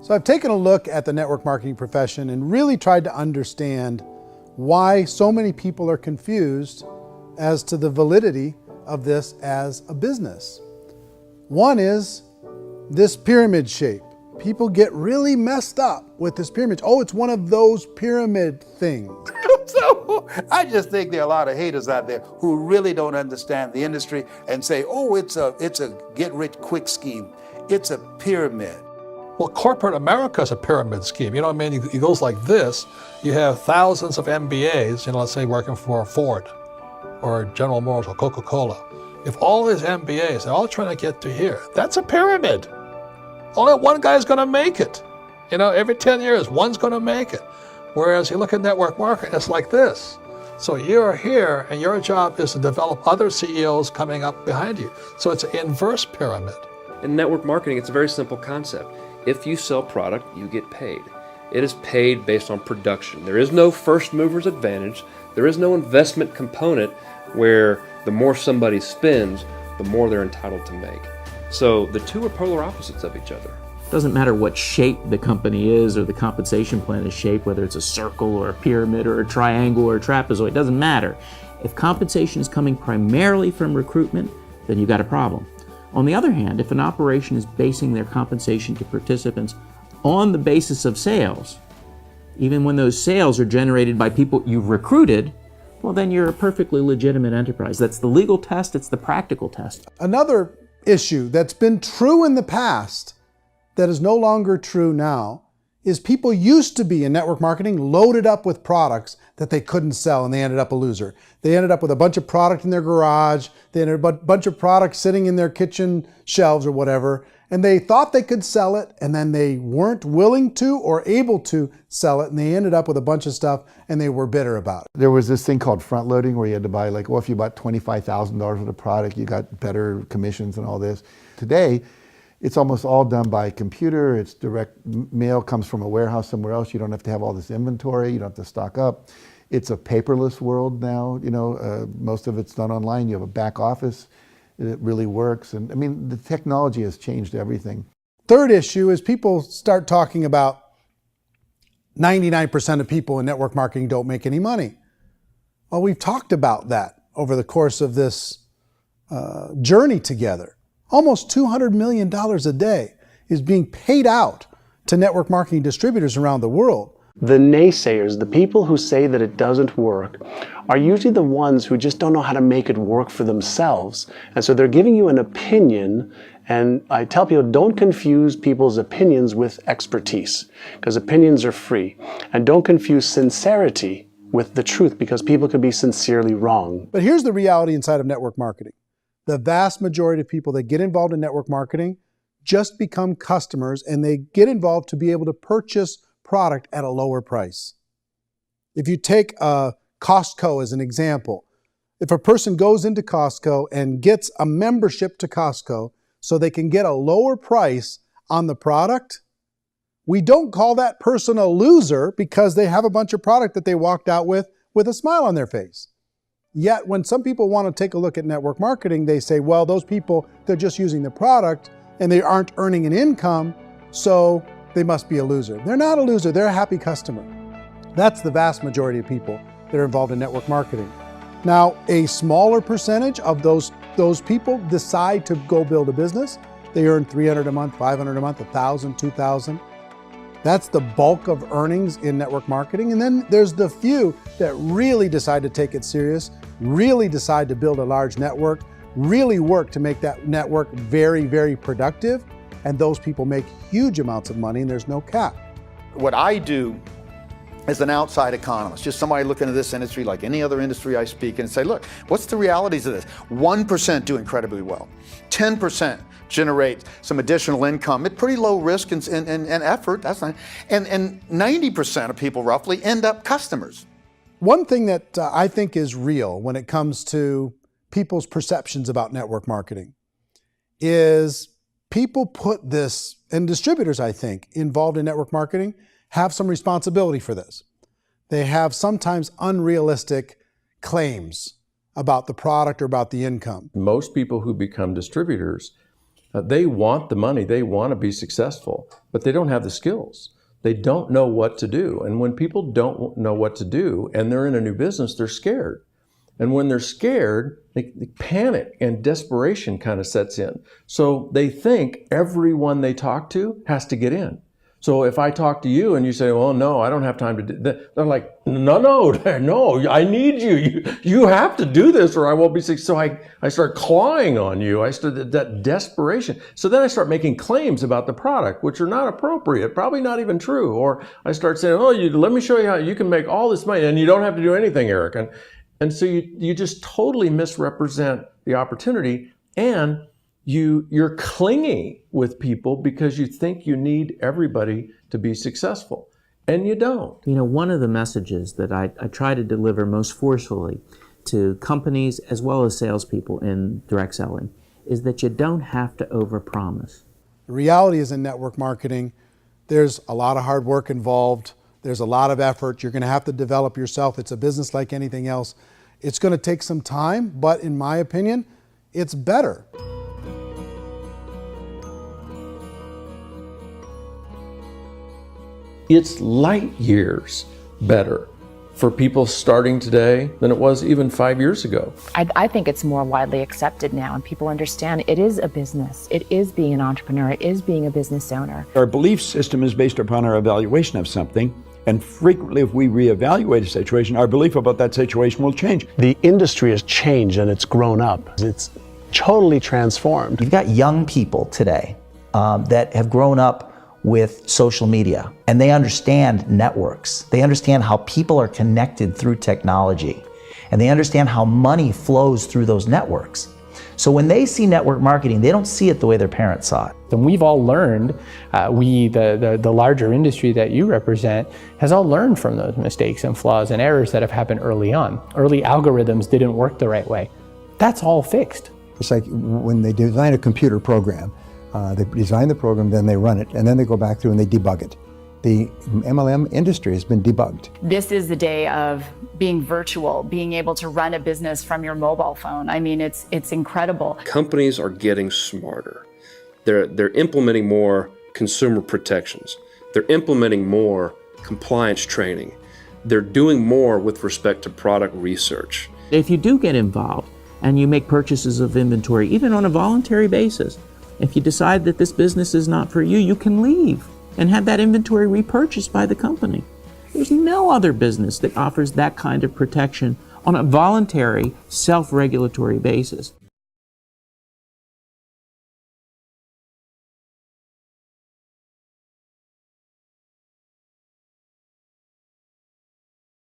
So I've taken a look at the network marketing profession and really tried to understand why so many people are confused as to the validity of this as a business. One is this pyramid shape. People get really messed up with this pyramid. Oh, it's one of those pyramid things. So I just think there are a lot of haters out there who really don't understand the industry and say, oh, it's a get-rich-quick scheme. It's a pyramid. Well, corporate America is a pyramid scheme. You know what I mean? It goes like this. You have thousands of MBAs, let's say working for Ford or General Motors or Coca-Cola. If all these MBAs, they're all trying to get to here, that's a pyramid. Only one guy's going to make it. Every 10 years, one's going to make it. Whereas you look at network marketing, it's like this. So you're here, and your job is to develop other CEOs coming up behind you. So it's an inverse pyramid. In network marketing, it's a very simple concept. If you sell product, you get paid. It is paid based on production. There is no first mover's advantage. There is no investment component where the more somebody spends, the more they're entitled to make. So the two are polar opposites of each other. It doesn't matter what shape the company is or the compensation plan is shaped, whether it's a circle or a pyramid or a triangle or a trapezoid, it doesn't matter. If compensation is coming primarily from recruitment, then you've got a problem. On the other hand, if an operation is basing their compensation to participants on the basis of sales, even when those sales are generated by people you've recruited, well, then you're a perfectly legitimate enterprise. That's the legal test, it's the practical test. Another issue that's been true in the past that is no longer true now is people used to be in network marketing loaded up with products that they couldn't sell, and they ended up a loser. They ended up with a bunch of product in their garage, they ended up with a bunch of products sitting in their kitchen shelves or whatever, and they thought they could sell it, and then they weren't willing to or able to sell it, and they ended up with a bunch of stuff, and they were bitter about it. There was this thing called front loading where you had to buy, if you bought $25,000 worth of product, you got better commissions and all this. Today, it's almost all done by computer. It's direct mail, comes from a warehouse somewhere else. You don't have to have all this inventory. You don't have to stock up. It's a paperless world now. Most of it's done online. You have a back office. It really works. And the technology has changed everything. Third issue is people start talking about 99% of people in network marketing don't make any money. Well, we've talked about that over the course of this journey together. Almost $200 million a day is being paid out to network marketing distributors around the world. The naysayers, the people who say that it doesn't work, are usually the ones who just don't know how to make it work for themselves. And so they're giving you an opinion, and I tell people, don't confuse people's opinions with expertise, because opinions are free. And don't confuse sincerity with the truth, because people could be sincerely wrong. But here's the reality inside of network marketing. The vast majority of people that get involved in network marketing just become customers, and they get involved to be able to purchase product at a lower price. If you take Costco as an example, if a person goes into Costco and gets a membership to Costco so they can get a lower price on the product, we don't call that person a loser because they have a bunch of product that they walked out with a smile on their face. Yet when some people want to take a look at network marketing, they say, well, those people, they're just using the product and they aren't earning an income, so they must be a loser. They're not a loser, they're a happy customer. That's the vast majority of people that are involved in network marketing. Now, a smaller percentage of those people decide to go build a business. They earn $300 a month, $500 a month, $1,000, $2,000. That's the bulk of earnings in network marketing. And then there's the few that really decide to take it serious, really decide to build a large network, really work to make that network very, very productive. And those people make huge amounts of money, and there's no cap. What I do as an outside economist, just somebody looking at this industry like any other industry I speak and say, look, what's the realities of this? 1% do incredibly well. 10% generate some additional income at pretty low risk and effort. That's not, and 90% of people roughly end up customers. One thing that I think is real when it comes to people's perceptions about network marketing is people put this, and distributors, I think, involved in network marketing have some responsibility for this. They have sometimes unrealistic claims about the product or about the income. Most people who become distributors They want the money, they want to be successful, but they don't have the skills. They don't know what to do. And when people don't know what to do and they're in a new business, they're scared. And when they're scared, they panic and desperation kind of sets in. So they think everyone they talk to has to get in. So if I talk to you and you say, well, no, I don't have time to do that, they're like, no, I need you. You have to do this or I won't be successful. So I start clawing on you. I start that desperation. So then I start making claims about the product, which are not appropriate, probably not even true. Or I start saying, let me show you how you can make all this money and you don't have to do anything, Eric. And so you just totally misrepresent the opportunity, and you're clingy with people because you think you need everybody to be successful, and you don't. You know, one of the messages that I try to deliver most forcefully to companies as well as salespeople in direct selling is that you don't have to overpromise. The reality is in network marketing, there's a lot of hard work involved. There's a lot of effort. You're going to have to develop yourself. It's a business like anything else. It's going to take some time, but in my opinion, it's better. It's light years better for people starting today than it was even 5 years ago. I think it's more widely accepted now, and people understand it is a business. It is being an entrepreneur. It is being a business owner. Our belief system is based upon our evaluation of something. And frequently, if we reevaluate a situation, our belief about that situation will change. The industry has changed and it's grown up. It's totally transformed. You've got young people today that have grown up with social media, and they understand networks. They understand how people are connected through technology, and they understand how money flows through those networks. So when they see network marketing, they don't see it the way their parents saw it. And we've all learned, the larger industry that you represent, has all learned from those mistakes and flaws and errors that have happened early on. Early algorithms didn't work the right way. That's all fixed. It's like when they design a computer program, they design the program, then they run it, and then they go back through and they debug it. The MLM industry has been debugged. This is the day of being virtual, being able to run a business from your mobile phone. I mean, it's incredible. Companies are getting smarter. They're implementing more consumer protections. They're implementing more compliance training. They're doing more with respect to product research. If you do get involved and you make purchases of inventory, even on a voluntary basis, if you decide that this business is not for you, you can leave and have that inventory repurchased by the company. There's no other business that offers that kind of protection on a voluntary, self-regulatory basis.